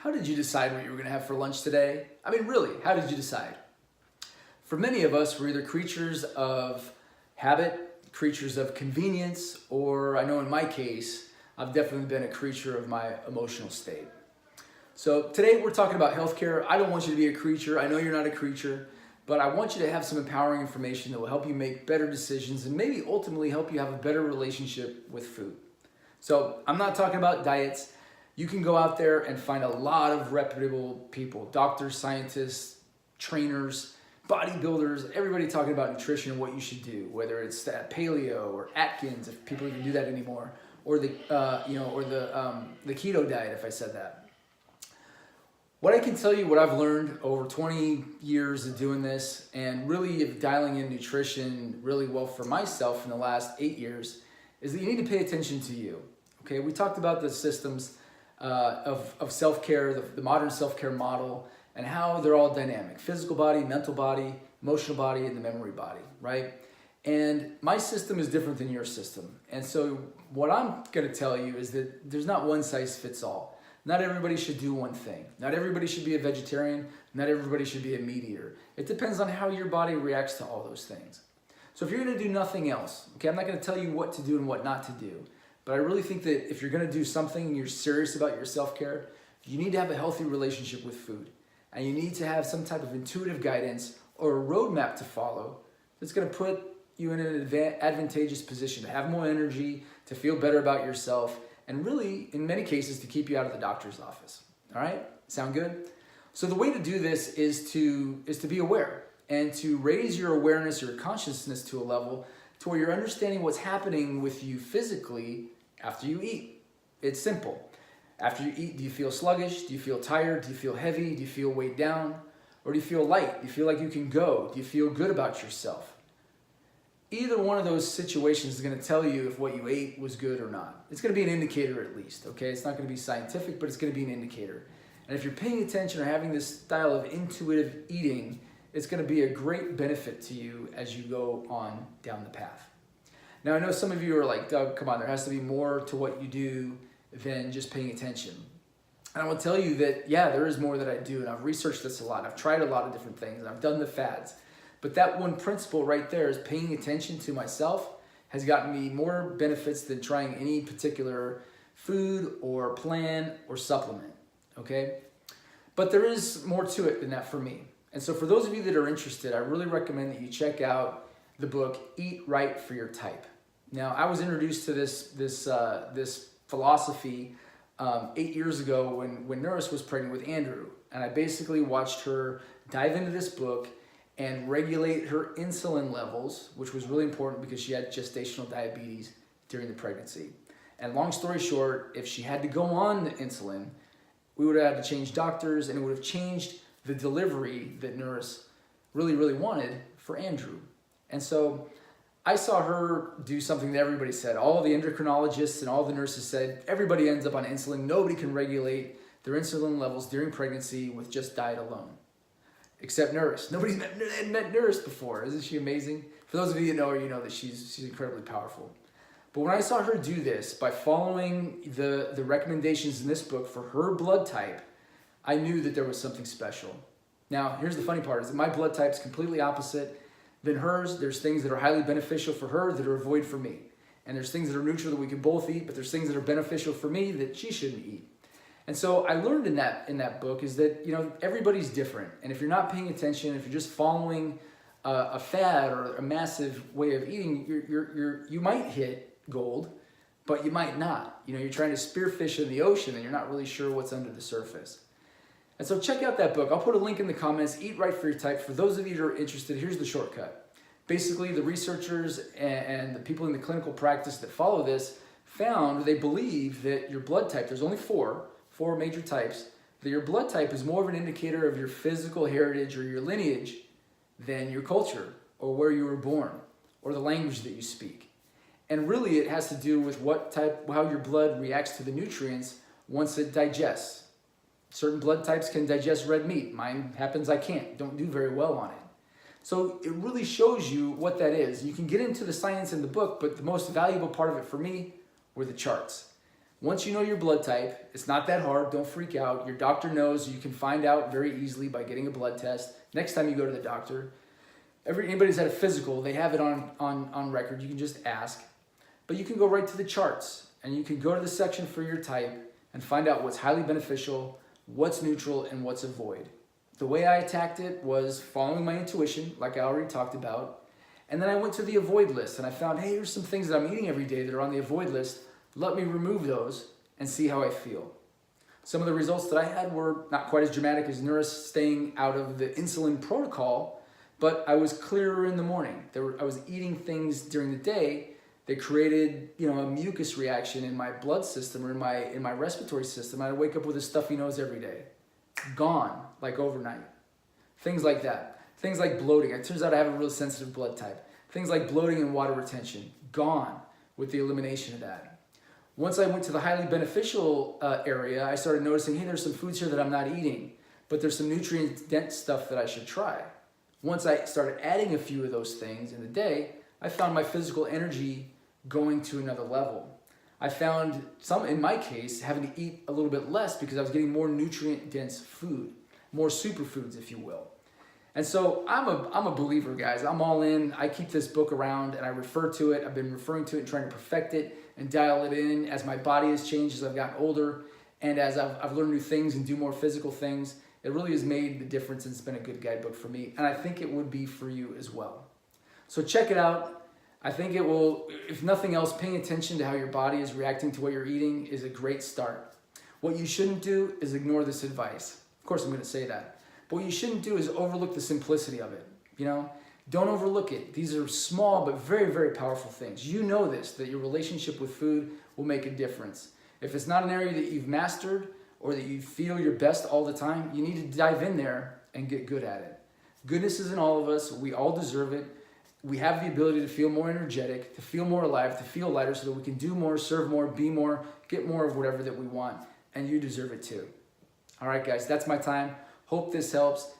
How did you decide what you were going to have for lunch today? I mean, really, how did you decide? For many of us, we're either creatures of habit, creatures of convenience, or I know in my case, I've definitely been a creature of my emotional state. So today we're talking about healthcare. I don't want you to be a creature. I know you're not a creature, but I want you to have some empowering information that will help you make better decisions and maybe ultimately help you have a better relationship with food. So I'm not talking about diets. You can go out there and find a lot of reputable people, doctors, scientists, trainers, bodybuilders, everybody talking about nutrition and what you should do, whether it's paleo or Atkins, if people even do that anymore, or the keto diet, if I said that. What I can tell you, what I've learned over 20 years of doing this and really dialing in nutrition really well for myself in the last 8 years, is that you need to pay attention to you. Okay, we talked about the systems of self-care, the modern self-care model, and how they're all dynamic: physical body, mental body, emotional body, and the memory body, right? And my system is different than your system. And so what I'm going to tell you is that there's not one size fits all. Not everybody should do one thing. Not everybody should be a vegetarian. Not everybody should be a meat eater. It depends on how your body reacts to all those things. So if you're going to do nothing else, okay, I'm not going to tell you what to do and what not to do. But I really think that if you're going to do something and you're serious about your self-care, you need to have a healthy relationship with food. And you need to have some type of intuitive guidance or a roadmap to follow that's going to put you in an advantageous position to have more energy, to feel better about yourself, and really, in many cases, to keep you out of the doctor's office. All right? Sound good? So the way to do this is to be aware and to raise your awareness, your consciousness to a level to where you're understanding what's happening with you physically after you eat. It's simple. After you eat, do you feel sluggish? Do you feel tired? Do you feel heavy? Do you feel weighed down? Or do you feel light? Do you feel like you can go? Do you feel good about yourself? Either one of those situations is going to tell you if what you ate was good or not. It's going to be an indicator at least, okay? It's not going to be scientific, but it's going to be an indicator. And if you're paying attention or having this style of intuitive eating, it's going to be a great benefit to you as you go on down the path. Now, I know some of you are like, Doug, come on, there has to be more to what you do than just paying attention. And I will tell you that, yeah, there is more that I do, and I've researched this a lot. I've tried a lot of different things, and I've done the fads. But that one principle right there is paying attention to myself has gotten me more benefits than trying any particular food or plan or supplement, okay? But there is more to it than that for me. And so for those of you that are interested, I really recommend that you check out the book, Eat Right for Your Type. Now, I was introduced to this philosophy 8 years ago when Nurse was pregnant with Andrew. And I basically watched her dive into this book and regulate her insulin levels, which was really important because she had gestational diabetes during the pregnancy. And long story short, if she had to go on the insulin, we would have had to change doctors, and it would have changed the delivery that Nurse really, really wanted for Andrew. And so I saw her do something that everybody said. All of the endocrinologists and all the nurses said, everybody ends up on insulin. Nobody can regulate their insulin levels during pregnancy with just diet alone. Except Nurse. Nobody's met Nurse before. Isn't she amazing? For those of you that know her, you know that she's incredibly powerful. But when I saw her do this by following the recommendations in this book for her blood type, I knew that there was something special. Now, here's the funny part, is that my blood type is completely opposite than hers. There's things that are highly beneficial for her that are a void for me. And there's things that are neutral that we can both eat, but there's things that are beneficial for me that she shouldn't eat. And so I learned in that book is that, you know, everybody's different. And if you're not paying attention, if you're just following a fad or a massive way of eating, you might hit gold, but you might not. You know, you're trying to spearfish in the ocean and you're not really sure what's under the surface. And so check out that book. I'll put a link in the comments, Eat Right for Your Type. For those of you that are interested, here's the shortcut. Basically, the researchers and the people in the clinical practice that follow this found, they believe that your blood type, there's only four major types, that your blood type is more of an indicator of your physical heritage or your lineage than your culture or where you were born or the language that you speak. And really it has to do with how your blood reacts to the nutrients once it digests. Certain blood types can digest red meat. Mine happens I can't, don't do very well on it. So it really shows you what that is. You can get into the science in the book, but the most valuable part of it for me were the charts. Once you know your blood type, it's not that hard, don't freak out. Your doctor knows, you can find out very easily by getting a blood test. Next time you go to the doctor, anybody's had a physical, they have it on record, you can just ask. But you can go right to the charts and you can go to the section for your type and find out what's highly beneficial, what's neutral, and what's a void. The way I attacked it was following my intuition, like I already talked about. And then I went to the avoid list and I found, hey, here's some things that I'm eating every day that are on the avoid list. Let me remove those and see how I feel. Some of the results that I had were not quite as dramatic as Nurse staying out of the insulin protocol, but I was clearer in the morning. I was eating things during the day that created, a mucus reaction in my blood system or in my respiratory system. I'd wake up with a stuffy nose every day. Gone, like overnight. Things like that. Things like bloating. It turns out I have a real sensitive blood type. Things like bloating and water retention. Gone with the elimination of that. Once I went to the highly beneficial area, I started noticing, hey, there's some foods here that I'm not eating, but there's some nutrient-dense stuff that I should try. Once I started adding a few of those things in the day, I found my physical energy going to another level. I found in my case, having to eat a little bit less because I was getting more nutrient-dense food, more superfoods, if you will. And so I'm a believer, guys. I'm all in. I keep this book around and I refer to it. I've been referring to it and trying to perfect it and dial it in as my body has changed, as I've gotten older, and as I've learned new things and do more physical things. It really has made the difference, and it's been a good guidebook for me. And I think it would be for you as well. So check it out. I think it will, if nothing else, paying attention to how your body is reacting to what you're eating is a great start. What you shouldn't do is ignore this advice. Of course, I'm going to say that. But what you shouldn't do is overlook the simplicity of it. Don't overlook it. These are small but very, very powerful things. You know this, that your relationship with food will make a difference. If it's not an area that you've mastered or that you feel your best all the time, you need to dive in there and get good at it. Goodness is in all of us. We all deserve it. We have the ability to feel more energetic, to feel more alive, to feel lighter so that we can do more, serve more, be more, get more of whatever that we want. And you deserve it too. All right, guys, that's my time. Hope this helps.